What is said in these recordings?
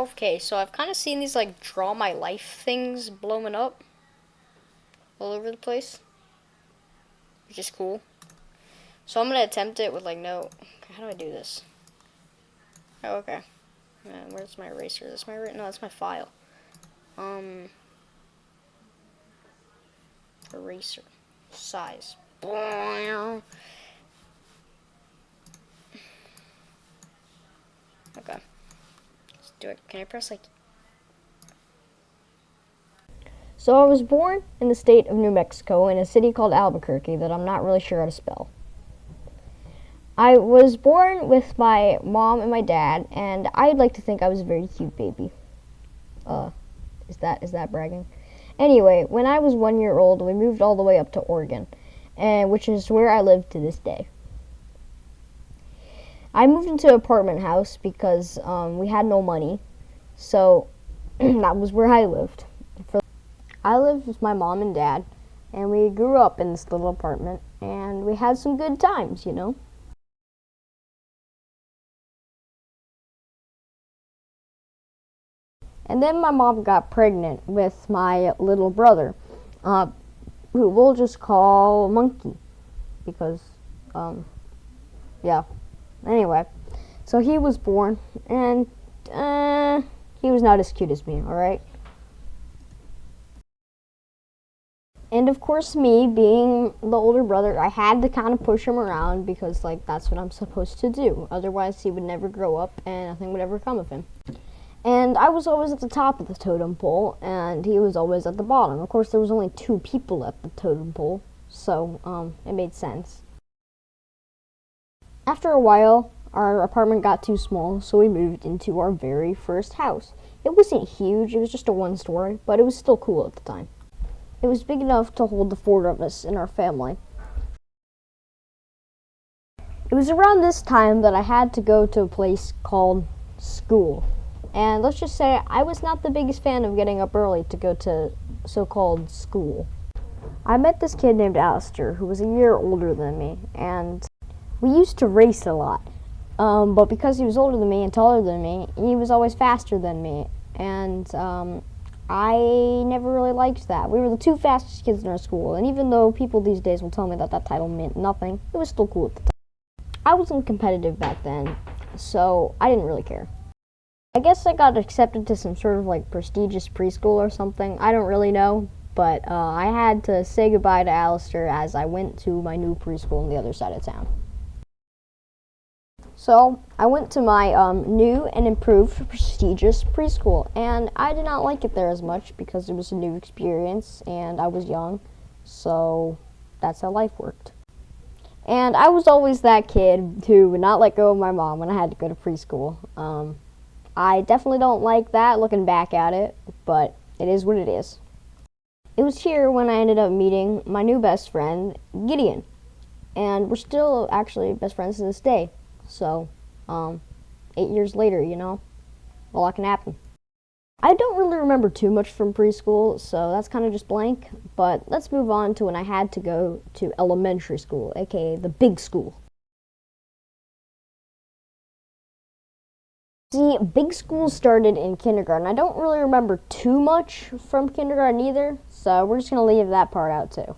Okay, so I've kind of seen these like draw my life things blowing up all over the place, which is cool. So I'm gonna attempt it with like no. How do I do this? Oh, okay. Where's my eraser? That's my no. That's my file. Um, eraser size. Okay. Let's do it. Can I press like? So I was born in the state of New Mexico in a city called Albuquerque that I'm not really sure how to spell. I was born with my mom and my dad, and I'd like to think I was a very cute baby. Is that bragging? Anyway, when I was 1 year old, we moved all the way up to Oregon, and which is where I live to this day. I moved into an apartment house because we had no money, so that was where I lived. I lived with my mom and dad, and we grew up in this little apartment, and we had some good times, you know. And then my mom got pregnant with my little brother, who we'll just call Monkey, because, yeah. Anyway, so he was born, and he was not as cute as me, alright? And of course, me being the older brother, I had to kind of push him around because, like, that's what I'm supposed to do. Otherwise, he would never grow up and nothing would ever come of him. And I was always at the top of the totem pole, and he was always at the bottom. Of course, there was only 2 people at the totem pole, so it made sense. After a while, our apartment got too small, so we moved into our very first house. It wasn't huge, it was just a 1-story, but it was still cool at the time. It was big enough to hold the 4 of us in our family. It was around this time that I had to go to a place called school. And let's just say I was not the biggest fan of getting up early to go to so-called school. I met this kid named Alistair who was a year older than me, and we used to race a lot. But because he was older than me and taller than me, he was always faster than me. And I never really liked that. We were the 2 fastest kids in our school, and even though people these days will tell me that that title meant nothing, it was still cool at the time. I wasn't competitive back then, so I didn't really care. I guess I got accepted to some sort of like prestigious preschool or something. I don't really know, but I had to say goodbye to Alistair as I went to my new preschool on the other side of town. So I went to my new and improved prestigious preschool, and I did not like it there as much because it was a new experience and I was young, so that's how life worked. And I was always that kid who would not let go of my mom when I had to go to preschool. I definitely don't like that looking back at it, but it is what it is. It was here when I ended up meeting my new best friend, Gideon, and we're still actually best friends to this day. So, 8 years later, you know, a lot can happen. I don't really remember too much from preschool, so that's kind of just blank, but let's move on to when I had to go to elementary school, aka the big school. See, big school started in kindergarten. I don't really remember too much from kindergarten either, so we're just going to leave that part out too.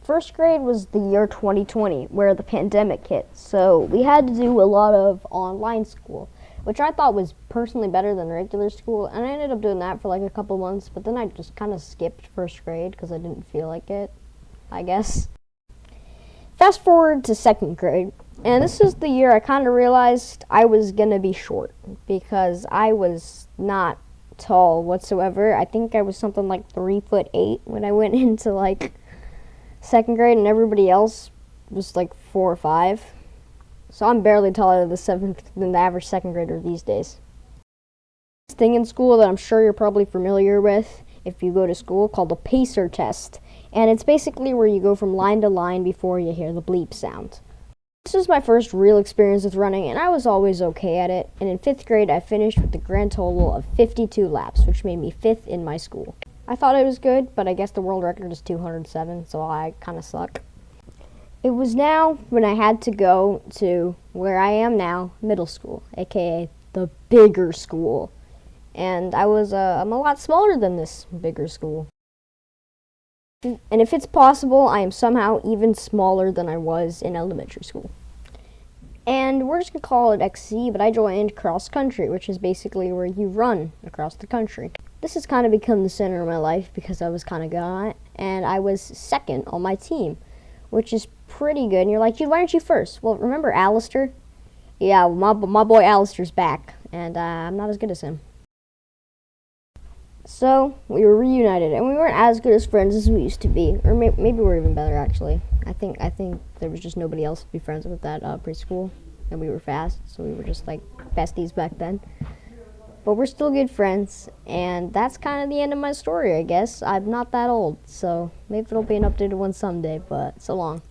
First grade was the year 2020, where the pandemic hit, so we had to do a lot of online school, which I thought was personally better than regular school, and I ended up doing that for like a couple months, but then I just kind of skipped first grade because I didn't feel like it, I guess. Fast forward to second grade, and this is the year I kind of realized I was going to be short, because I was not tall whatsoever. I think I was something like 3'8" when I went into like second grade, and everybody else was like 4 or 5. So I'm barely taller than the average second grader these days. This thing in school that I'm sure you're probably familiar with if you go to school called the pacer test. And it's basically where you go from line to line before you hear the bleep sound. This was my first real experience with running, and I was always okay at it. And in 5th grade, I finished with a grand total of 52 laps, which made me 5th in my school. I thought it was good, but I guess the world record is 207, so I kind of suck. It was now when I had to go to where I am now, middle school, aka the bigger school. And I'm a lot smaller than this bigger school. And if it's possible, I am somehow even smaller than I was in elementary school. And we're just going to call it XC, but I joined cross country, which is basically where you run across the country. This has kind of become the center of my life because I was kind of good on it, and I was second on my team, which is pretty good. And you're like, dude, why aren't you first? Well, remember Alistair? Yeah, well, my boy Alistair's back, and I'm not as good as him. So we were reunited, and we weren't as good as friends as we used to be, or maybe we're even better actually. I think there was just nobody else to be friends with at preschool, and we were fast, so we were just like besties back then. But we're still good friends, and that's kind of the end of my story, I guess. I'm not that old, so maybe it'll be an updated one someday. But so long.